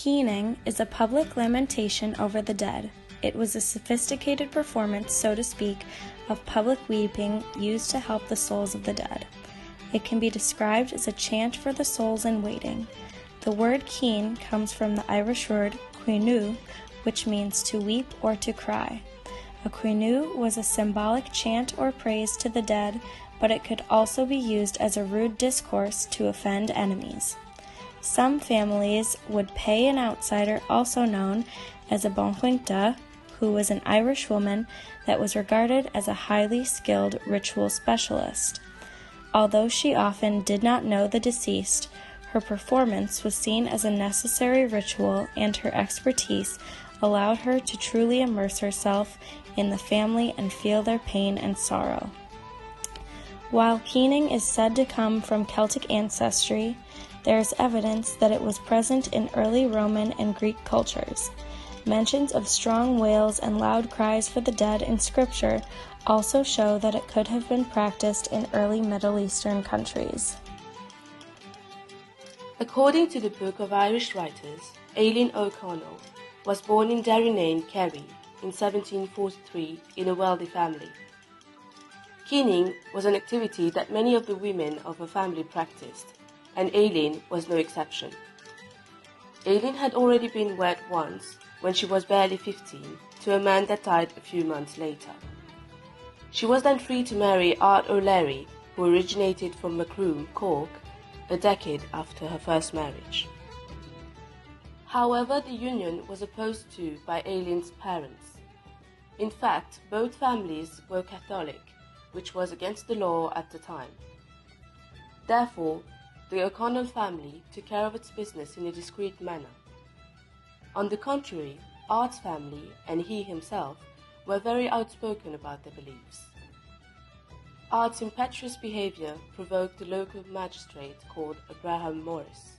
Keening is a public lamentation over the dead. It was a sophisticated performance, so to speak, of public weeping used to help the souls of the dead. It can be described as a chant for the souls in waiting. The word keen comes from the Irish word cuinú, which means to weep or to cry. A cuinú was a symbolic chant or praise to the dead, but it could also be used as a rude discourse to offend enemies. Some families would pay an outsider, also known as a bonhuinta, who was an Irish woman that was regarded as a highly skilled ritual specialist. Although she often did not know the deceased, her performance was seen as a necessary ritual, and her expertise allowed her to truly immerse herself in the family and feel their pain and sorrow. While keening is said to come from Celtic ancestry, there is evidence that it was present in early Roman and Greek cultures. Mentions of strong wails and loud cries for the dead in Scripture also show that it could have been practiced in early Middle Eastern countries. According to the Book of Irish Writers, Aileen O'Connell was born in Derrynane, Kerry, in 1743 in a wealthy family. Keening was an activity that many of the women of her family practiced, and Aileen was no exception. Aileen had already been wed once, when she was barely 15, to a man that died a few months later. She was then free to marry Art O'Leary, who originated from Macroom, Cork, a decade after her first marriage. However, the union was opposed to by Aileen's parents. In fact, both families were Catholic, which was against the law at the time. Therefore, the O'Connell family took care of its business in a discreet manner. On the contrary, Art's family and he himself were very outspoken about their beliefs. Art's impetuous behavior provoked the local magistrate called Abraham Morris.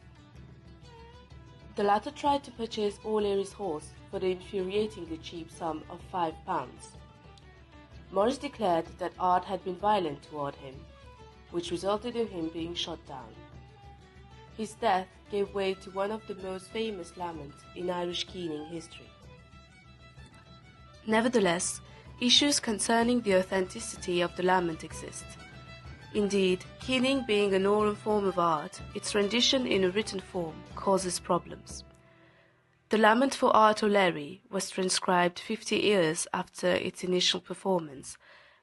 The latter tried to purchase O'Leary's horse for the infuriatingly cheap sum of £5. Morris declared that Art had been violent toward him, which resulted in him being shot down. His death gave way to one of the most famous laments in Irish keening history. Nevertheless, issues concerning the authenticity of the lament exist. Indeed, keening being a Nora form of art, its rendition in a written form causes problems. The lament for Art O'Leary was transcribed 50 years after its initial performance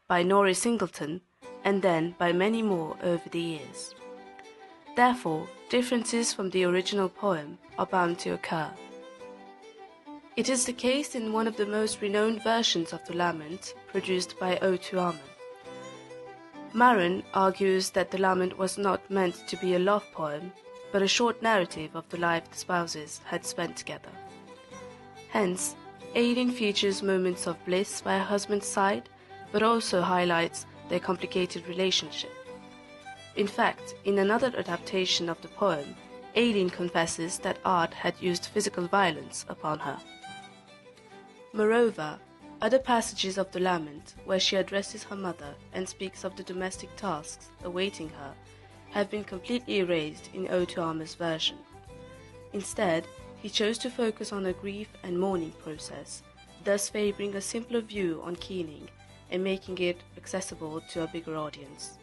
by Nora Singleton and then by many more over the years. Therefore, differences from the original poem are bound to occur. It is the case in one of the most renowned versions of the lament, produced by O'Tuama. Maron argues that the lament was not meant to be a love poem, but a short narrative of the life the spouses had spent together. Hence, Aileen features moments of bliss by her husband's side, but also highlights their complicated relationship. In fact, in another adaptation of the poem, Aileen confesses that Art had used physical violence upon her. Moreover, other passages of the lament, where she addresses her mother and speaks of the domestic tasks awaiting her, have been completely erased in O'Tuama's version. Instead, he chose to focus on her grief and mourning process, thus favoring a simpler view on keening and making it accessible to a bigger audience.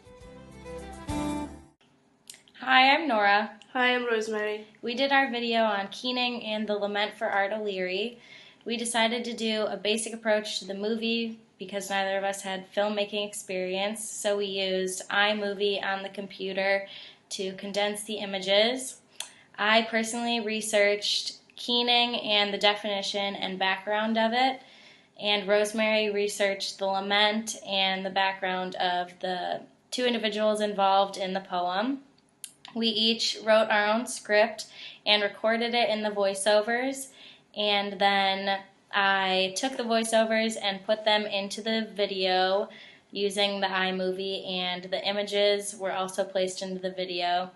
Hi, I'm Nora. Hi, I'm Rosemary. We did our video on keening and the Lament for Art O'Leary. We decided to do a basic approach to the movie because neither of us had filmmaking experience, so we used iMovie on the computer to condense the images. I personally researched keening and the definition and background of it, and Rosemary researched the lament and the background of the two individuals involved in the poem. We each wrote our own script and recorded it in the voiceovers, and then I took the voiceovers and put them into the video using the iMovie, and the images were also placed into the video,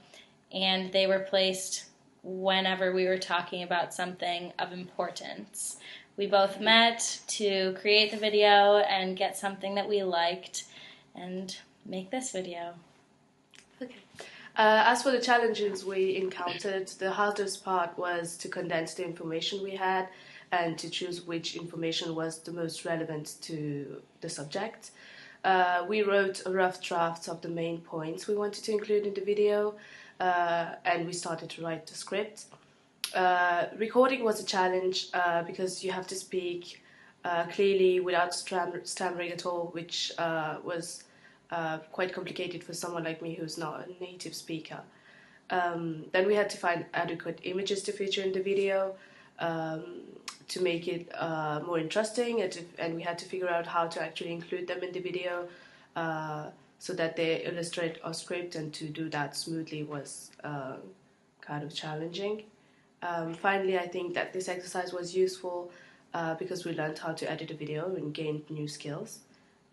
and they were placed whenever we were talking about something of importance. We both met to create the video and get something that we liked and make this video. Okay. As for the challenges we encountered, the hardest part was to condense the information we had and to choose which information was the most relevant to the subject. We wrote a rough draft of the main points we wanted to include in the video, and we started to write the script. Recording was a challenge because you have to speak clearly without stammering at all, which was quite complicated for someone like me who's not a native speaker. Then we had to find adequate images to feature in the video to make it more interesting, and we had to figure out how to actually include them in the video so that they illustrate our script, and to do that smoothly was kind of challenging. Finally, I think that this exercise was useful because we learned how to edit a video and gained new skills,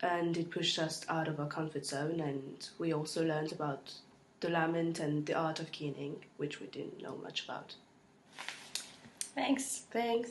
and it pushed us out of our comfort zone, and we also learned about the Lament and the art of keening, which we didn't know much about. Thanks. Thanks.